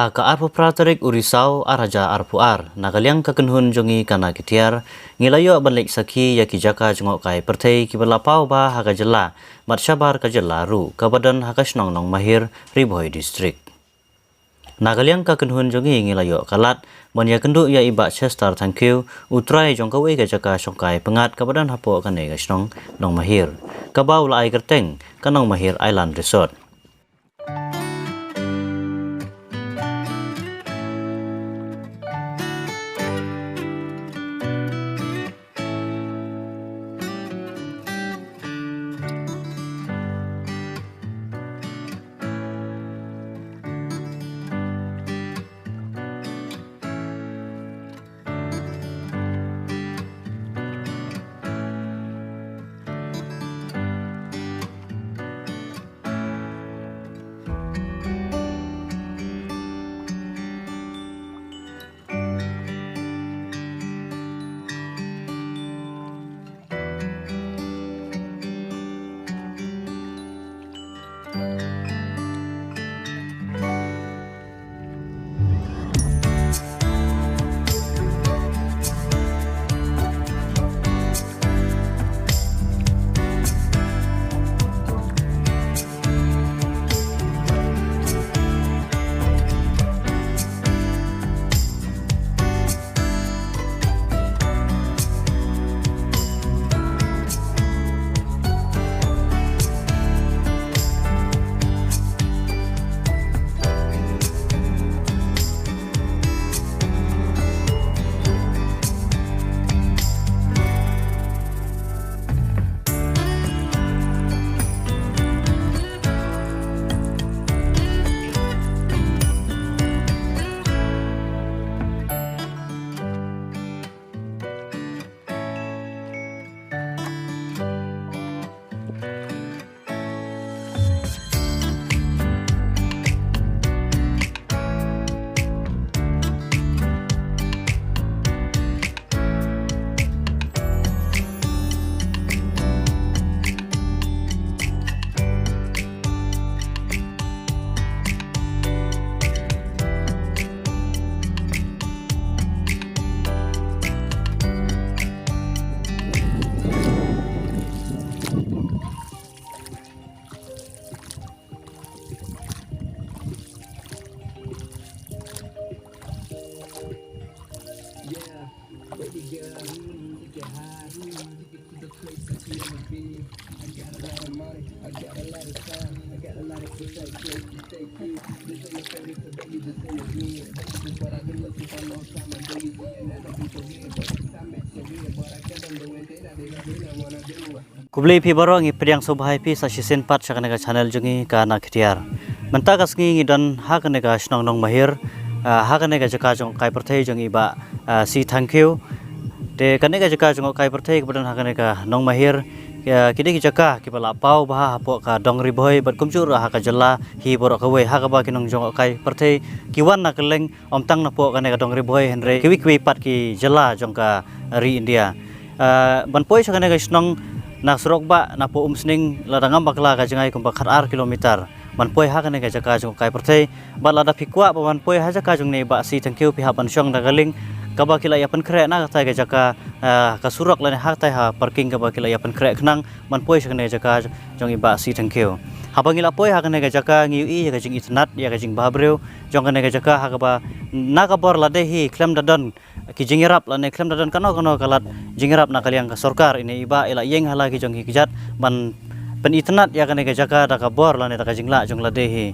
Ka arpo pratarik urisau araja arpuar nagaliang kakenhun jongi kana kitiar ngilayo balik saki yaki jaka jengok kai pertei kibalapau ba haga jela matsyabar ka jela ru kabadan hakasnong nong mahir Riboy district. Nagaliang kakenhun jongi ngilayo kalat banya kendu ya iba Chester thank you utrai jongkawe ka jaka songkai pengat kabadan hapo kane gasnong nong mahir kabau lai kerteng kanong mahir island resort. Kubli pi baro ngi priang sobhai pi sa sisen pat sakanaga channel jungi kana khtiar manta kasngi ngidan hakanaga snong nong mahir hakanaga jaka jong kai perthai jungi ba si thank you te kanaga jaka jong kai perthai kebadan hakanaga nong mahir kini ki jaka ki bala pau ba hapo ka dong Riboy bat kumjur haka jela hi borok kawe haka ba kinong jong kai perthai kiwan na keleng omtang na po kanaga dong Riboy henre kiwi pat ki jela jong ka ri India ban poi sakanaga snong nak surok ba na po umsning ladangam bakla ka jangai kumba kharar kilometer man poi ha kane ka jaka jong kai perthai ba lada phikwa ba man poi ha jaka jong ne ba si thank you pi ha ban shong dagaling ka ba kila yapan khre na ka jaka ka surok lane ha tai ha parking ka ba kila yapan khre khnang man poi sakane jaka jong ba si thank you ha bangila poi ha kane ka jaka ngi i ka jing itnat ya ka jing babreu jong kane ka jaka ha ka ba na ka bor lade hi klem dadon ki jingirap lane klem dadon kano kalat jingirap na kaliang ka sarkar ini iba ila yeng hala ki jong hikjat ban pen itnat ya kane ka jaka da ka bor lane da ka jingla jong lade hi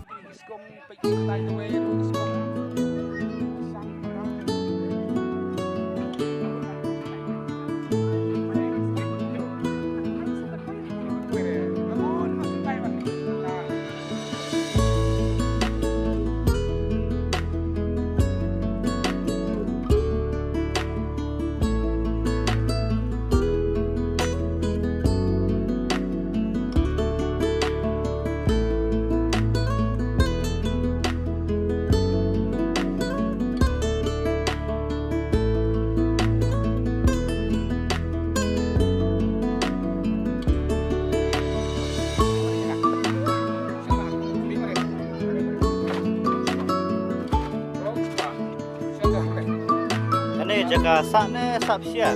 ka sakne sapsia.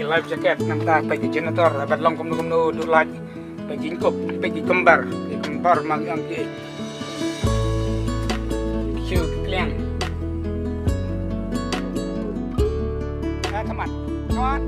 Life jacket namta pagi generator dapat long kumno duk lagi pagi kop pagi kembar magang ke kiu kliang teman kawan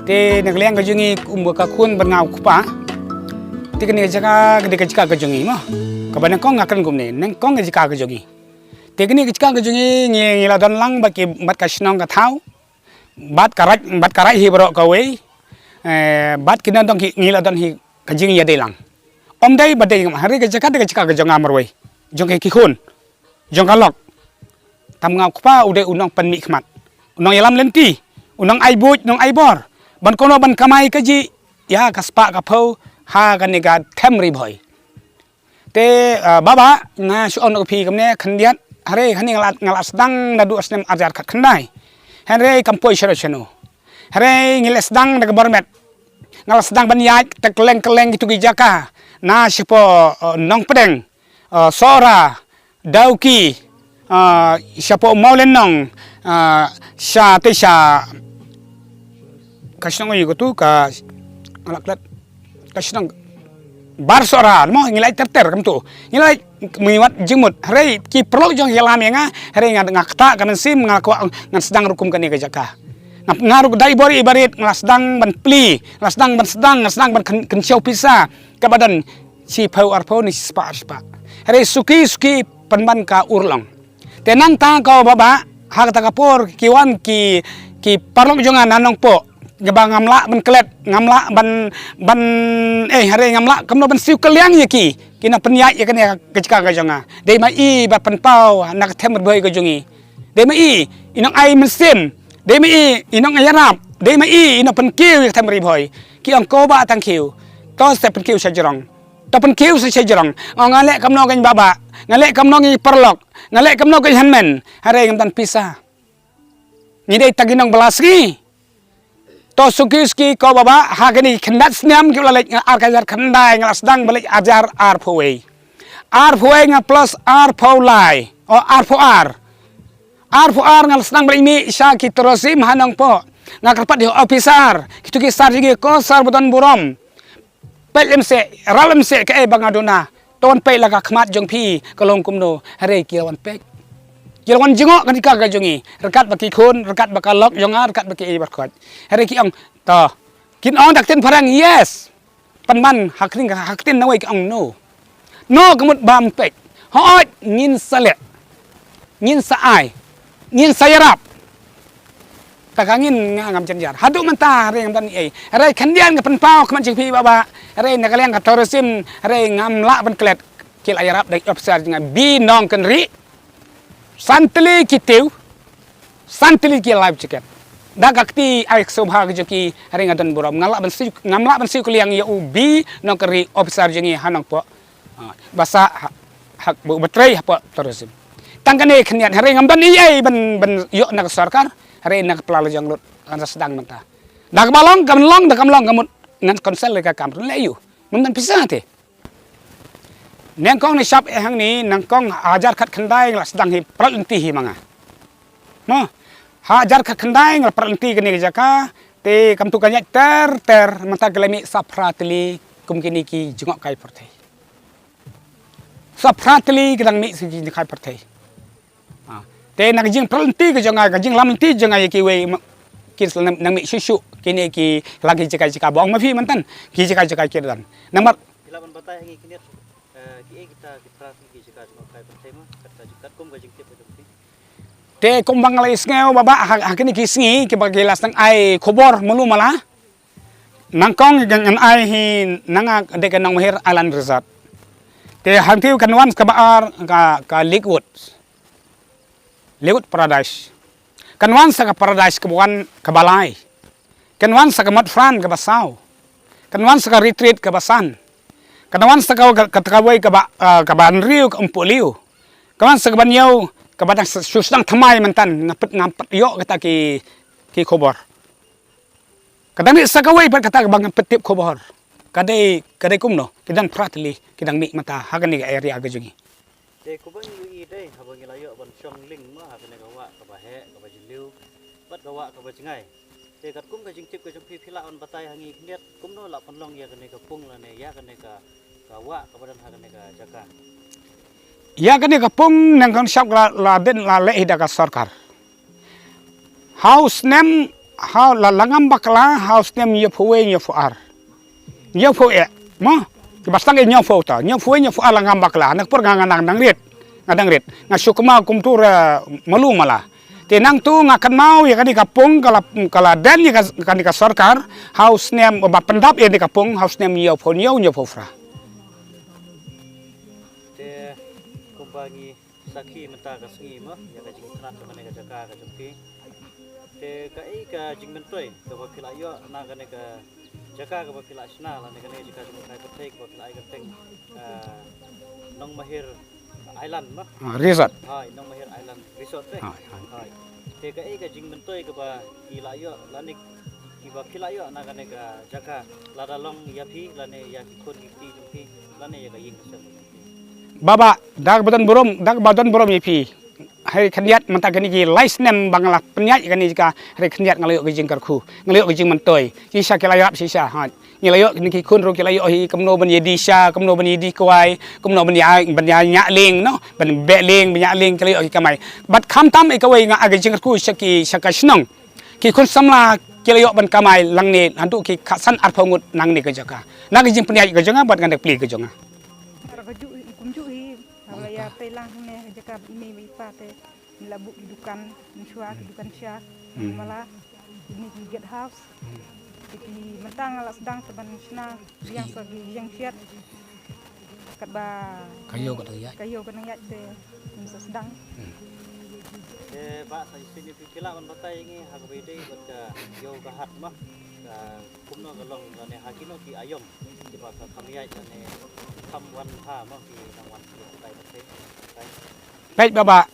te nagliang kajungi umbuka kun bernau kupa te kene jaka gede kajika kajungi mo kabana kong akan gumne neng kong kajika kajungi te kene kajika kajungi ngila don lang baki bat kasnong ka thau bat karai hi bro kawe bat kina dong ngila don hi kajing ya delang om dai badai hari kajaka de kajika kajunga marwe jong ki kun jong kalok tam ngau kupa ude unong panmi khmat unong yalam lenti unong aibuj unong aibor ban kono ban kamai kaji ya kaspa kapau ha kaniga temri boy te baba na su on pi kamne khandiat hare khani ngalas dang nadu asnem ajar khat khandai hare kampoi shero cheno hare ngiles dang daga bormet ngalas dang ban yai tak keleng gitu gijaka na sipo nong pedeng sora dauki sipo maulenong sha te sha kasnong yugo tu ka alaklat kasnong bar sora mo ngilai terter kam tu ngilai miwat jengmut hare ki perlu jong yalam nga hare ngakta kan sim ngaku ngan sedang rukum kan ga jaka ngaruk dai bori ibarit ngasdang ban pli ngasdang ban kensiau pisa ka badan si pau arpo ni spa hare suki panban ka urlong tenang ta ka baba hak ta kapur kiwan ki parlok jongan nanong po gaba ngamla ban kelet ngamla ban hare ngamla kamno ban siu keliang yaki kina penyai ya kan ya kecika ka jonga dei mai ba panpau nak tem berboy ka jongi dei mai inong ai mesim dei mai inong ayarap dei mai inong penkiu ya tem riboy ki angko ba tang kiu to se penkiu sajarong to penkiu sajarong ngale kamno kan baba ngale kamno ngi perlok ngale kamno kan hanmen hare ngam tan pisah ni dei taginong belasgi to suki ko baba hagani khendat sniam ki lalek arkajar khandai ngalasdang balik ajar ar phoi R for nga plus R for lie o R for R. R for R ngal senang berimi isya ki terosim hanang po. Nga kerpat di officer kitu ki sar jigi ko sar buton burom. Pelem se ralem se ke bangadona. Ton pe laga khmat jong phi kalong kumno hare ki lawan pe. Ki lawan jengok kan ka ga jongi. Rekat baki khun, rekat bakalok jonga, rekat baki e barkot. Hare ki ong to. Kin ong dak ten parang yes. Panman haktin nawai ki ong no. No kemut bam pek. Hot ngin salek. Ngin saai. Ngin sayarap. Takangin ngam cenjar. Haduk mentah re ngam tan ai. Re kandian ke penpau keman cing pi baba. Re nakaleng ka tourism re ngam la ban klet kil ayarap dai obser dengan bi nong kenri. Santli kitiu. Santli ki live chicken. Dagakti ai sobha joki re ngadan buram ngalak ban si kuliang ya ubi nong keri obser jengi hanang po. Basa hak bu betrei apa tourism. Tangkane khniat hare ngam dan ai ban yo nak sarkar hare nak pelala jang lut ana sedang mentah. Dak balong kamlong kamut ngan konsel ka kam le yu. Mun pisah te. Neng kong ni shop hang ni nang kong ajar khat khandai ngla sedang hi pralenti hi manga. No. Hajar khat khandai ngla pralenti kene jaka te kam tu kanyak ter mata gelemi sapratli kumkini ki jungok kai perthai. Sapratli kadang mi siji kai perthai. Te nak jing pralenti ke jangai ka jing lamenti jangai ki we ki nang mi susu kini ki lagi jika bong mafi mantan ki jika ki dan nomor Ilaban batai hangi kiniat ki kita ki jika kai perthai ma kata jukat kum ka jing tip jong te kumbang lai ngeu baba hakini ki sngi ki bagilas nang ai khobor mulu mala nangkong gan ai hi nanga de kan nang mahir island resort te hangtiu kanwan ka baar ka Lakewood Paradise. Kanwan sa Paradise kabuan kabalay. Kanwan sa Matfran kabasao. Kanwan sa retreat kabasan. Kanwan sa katakaway kabanriyo kampuliyo. Kanwan sa kabanyaw kabadang susang tamay mantan ngapat yo kata ki khobor. Kadang sa kaway pat kata bang petip khobor. Kadai kumno kidang pratli kidang mi mata hagan ni area agajungi. Te kubang yu dai habang ilayo ban syong ling ma ha kene gawa ka bahe ka bajiliu bat gawa ka bajengai te kat kum ka jingtip ka jong phila on batai hangi kniat kumno la panlong ya kene ka pung la ne ya kene ka gawa ka badan ha kene ka jaka Ya kene ka pung nang kan syap la den la le ida ka sarkar house name how la langam bakla house name ye phuwe ye fuar ye phuwe mo bastang inyo foto nyo ala ngam bakla nak por ngang nang rit ngadang rit ngasukma kumtura malu mala te nang tu ngakan mau ya kan di kapung kala dan ya kan di sarkar house name ba pendap ya di kapung house name yo fofra te kumbangi sakhi menta ka sngi ma ya ka jing tran ka ne ka jaka ka jumpi te ka jing mentoi ka ba phila yo na ka ne ka jaka ka bapila sna la ne kane jika jung kai pathai ka bapila ai gateng nong mahir island ma resort hai nong mahir island resort te hai te ka jing mentoi ka ba ila yo la ne ki ba khila yo na kane ka jaka la dalong ya phi la ne ya khon ki ti jung phi la ne ya ka ying se baba dag badan borom ipi hari khaniat manta gani ki lais nem bangla penyat gani jika hari khaniat ngalayo gijing karku ngalayo gijing mentoi sisa kelayap sisa ha ngalayo ni kun ro kelayo hi kamno ban yedisha kamno ban yedi kwai kamno ban nya ling no ban be ling nya ling kelayo ki kamai bat kham tam e kawai nga gijing karku saki sakasnong ki kun samla kelayo ban kamai langne hantu ki khasan arphongut nang ni ka jaka na gijing penyat ka jonga bat ngandek pli ka jonga ya pelang ne jaka ini pate labu hidupan mensua hidupan syah malah ini get house di mentang ala sedang teban sna yang sagi yang siat kat ba kayo kan ya te sedang ba sa sini pikila on batai ngi hagbede batka yo gahat mah kumno galong ne hakino ki ayom di ba khamiyai ne khamwan ha mah ki nangwan tai batai baik baba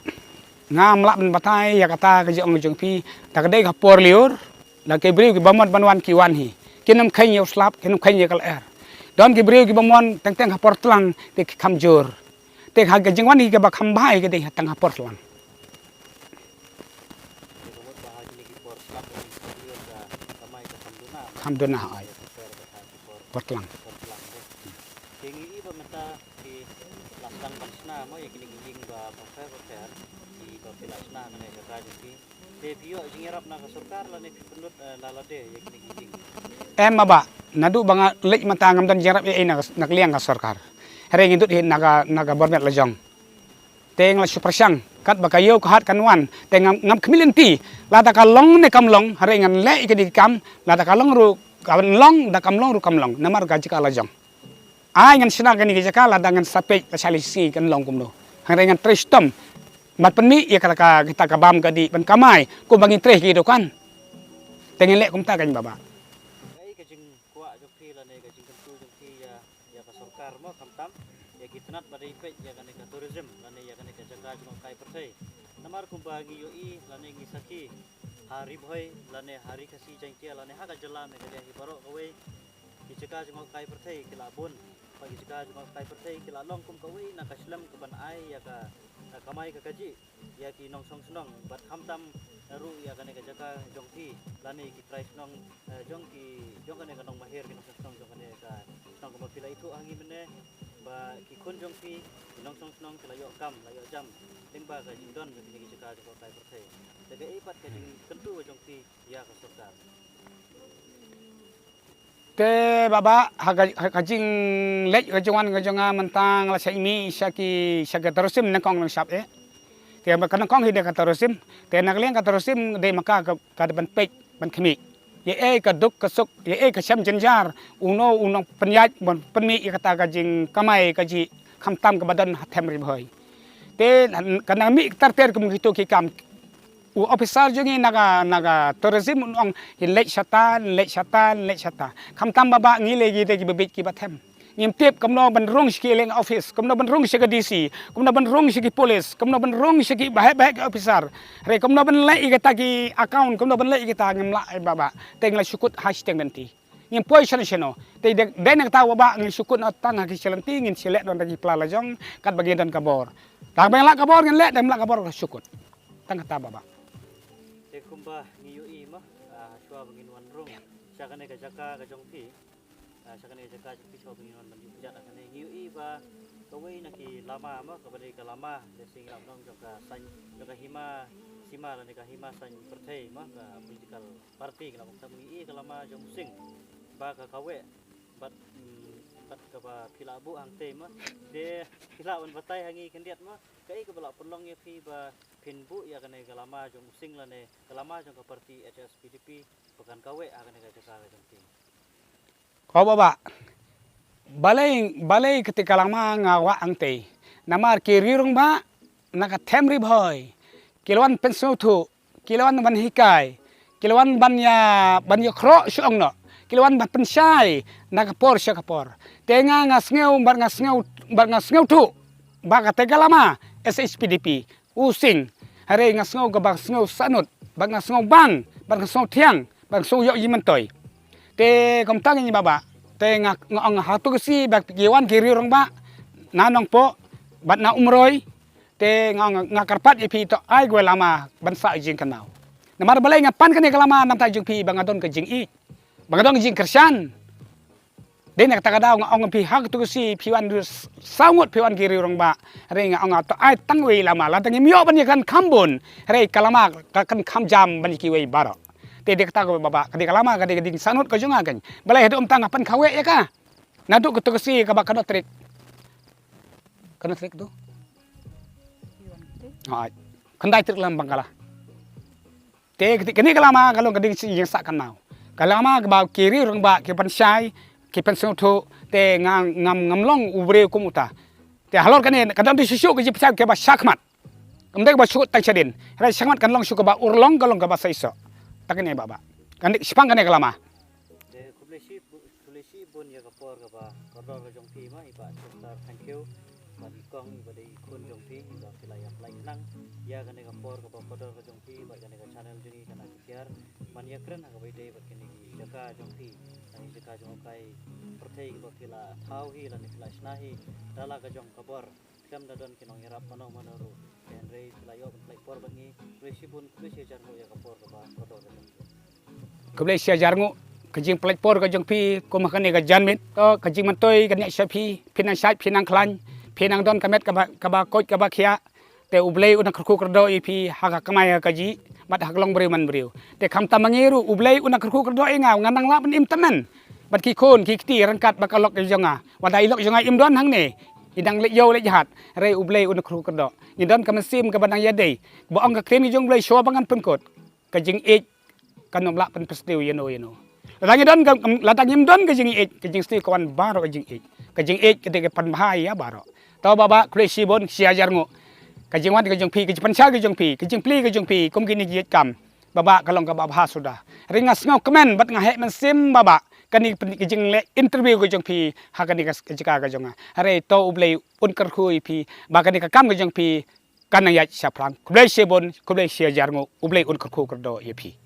ngam lak ben batai ya kata ke jong jong pi tak dei ka por liur la ke briu ki bamon banwan ki wan hi kinam khain yo slap kinam khain ye kal er don ki briu ki bamon teng ka por tlang te kham jor te ha ga jingwan ni ga ba khambai ga de tang ha por lang khamduna ai por lang Tingi iba mata di lasang bansna mo yakini ging ba pakai pakai di ba pilasna ne ka jadi de bio jingirap na ka sarkar la ne penut lalade yakini ging em ba nadu banga lek mata ngam dan jarap e nak liang ka sarkar hari ngidut hin naga bormet lajong teng la supersang kat bakayo ka hat kanwan teng ngam kemilinti la ta ka long ne kam long hari ngan le ke di kam la ta ka long ru ka long da kam long ru kam long namar gaji ka lajong ai ngan sina kan ni jakala dengan sape salisi kan long kumno hang ngan tristom mat penmi ya kata kita ka bam gadi ban kamai ko bangin tres gitu kan tengen lek kum ta kan baba ai ka jing kwa jokti la ne ka jing kentu jokti ya ka sarkar mo kamtam ya kitnat badai pe ya kan ka tourism la ne ya kan ka jaga jong kai pertai namar kum bagi yo i la ne ngisaki hari boy la ne hari kasi jangkia la ne ha ka jala me ka hi baro kowe ki jaga jong kai pertai kilabun pagi jika jumpa kai pertai kila long kum kawi nak kaslam ke ban ai ya ka kamai ka kaji ya ki nong song senong bat hamtam ru ya ka ne ka jaka jongti lani ki price nong jong ka ne ka nong mahir ki nong senong jong ka ne ka nong ka pila itu angi mene ba ki kun jongti nong song senong kila yo kam la yo jam limba ka jindon ka ni jika jumpa kai pertai daga ipat ka jing kentu jongti ya ka sarkar te baba hajing lek gajongan gajonga mentang la saimi syaki syaga terusim nakong nang sap te kan kong hide ka terusim te nak leng ka terusim de maka ka depan pek ban khmi ye ka duk ka suk ye ka syam jenjar uno penyaj bon penmi kata gajing kamai kaji khamtam ka badan hathem ri bhoi te kan mi tarter kum gitu ki kam u officer jungi naga tourism ong lek shata khamtam baba ngile gi de gi bebit ki bathem ngim tip kamno ban rong ski leng office kamno ban rong ski DC kamno ban rong ski police kamno ban rong ski bahek officer re kamno ban lek igata ki account kamno ban lek igata ngim la baba teng la syukut hashtag nanti ngim position seno te de nak tahu baba ngim syukut na tang ki selanti ngin selek don dagi plala jong kat bagian dan kabor tak bang la kabor ngin lek dan la kabor syukut tang kata baba kumba ngiyu i ma shwa bangin wan rung syakane ka jaka ka jongpi syakane ka jaka jongpi shwa bangin wan ban jat akane ngiyu i ba kawai naki lama ma ka badai ka lama de sing ram dong joka san joka hima sima la ka hima san perthai ma ka political party ka bang tam i ka lama jong sing ba ka kawe bat ka ba philabu ang te ma de philawan batai hangi kendiat ma kai ka bala pelong ye phi ba pinbu ya kane kalama jong sing la ne kalama jong ka parti HSPDP bukan kawe akane ka jaka jong ting ko baba balai ketika lama ngawa angte namar kirirung ba naka temri boy kilwan pensu thu kilwan ban hikai kilwan ban ya khro syong no kilwan ban pensai naka por syakapor tenga ngasngeu bar ngasngeu thu ba ketika lama SSPDP using hari ngasngau ke bang ngau sanut bang ngasngau bang ngasngau tiang bang ngau yo yimentoy te komtang ni baba te ngong hatu si bak giwan kiri rong ba nanong po bat na umroy te ngakarpat ipi to ai gue lama bansa jing kanau namar balai ngapan kani kalama nam ta jing pi bang adon ke jing i bang adon jing kersan de nak takadaw ngong pi hak tu si piwan sangut piwan kiri rong ba re ngong to ai tangwi lama la tangi mio ban kan kambun re kalama kan kamjam ban ki wei baro te de kata ko baba kadi kalama kadi ding sanut ko junga kan balai hedom tang apan kawe ya ka nadu ko si ka ba kadot trik tu ai kandai trik lam bangkala te kini kalama kalau kadi yang sak kanau kalama ba kiri rong ba ki pan sai kipan sengutu te ngam long ubre kumuta te halor kane kadang di susu ke jipsa ke ba syakmat kemudian ba syukut tak cadin ra syakmat kan long syuku ba urlong kalong ka ba saiso takene baba kan sipang kane kalama de kulesi bun ya kapor ka ba kodor ka jongpi ma iba star thank you ban kong iba de kun jongpi iba filaya play nang ya kane kapor ka ba kodor ka jongpi ba kane ka channel jini kana kiar man ya kren ka bai de ba kane jaka jongpi ani jaka jong kai perthai ko kila thau hi la nikla snahi dala ka jong kabor kam dadon kinong hirap manong manaru dan rei pelayo pelipor bangi resipun kuisi jarmu ya kapor ba kodo keblai sia jarngu kejing pelipor kejing pi ko makan ga janmit to kejing mantoi kan yak sapi pinang sat pinang klan pinang don kamet kaba koi kaba khia te ublei una khurku kerdo ipi haga kamaya kaji bat haglong beri man beriu te kam tamangiru ublei una khurku kerdo inga nganang la pen im tamen bat ki khon ki kti rangkat bakalok jonga wadai lok jonga im don hang ne idang le yo le jahat rei ublei una khurku kerdo ni don kamasim ka banang yadei bo ang ka krim jong blei sho bangan penkot kejing e kanom la pen pestiu yeno latang im don kejing stiu kawan baro kejing e ketika pan bahaya baro tau baba kresi bon sia jarngu kejing wan kejing pi kejing pansal kejing pi kum kini jiet kam baba kalong ka baba sudah ringas ngau kemen bat ngahe men sim baba kani kejing le interview kejing pi hakani kejika kejonga hare to ublei un kerhui pi bakani ka kam kejing pi kana ya saprang kublei sebon kublei sia jarngu ublei un kerhu kerdo ye pi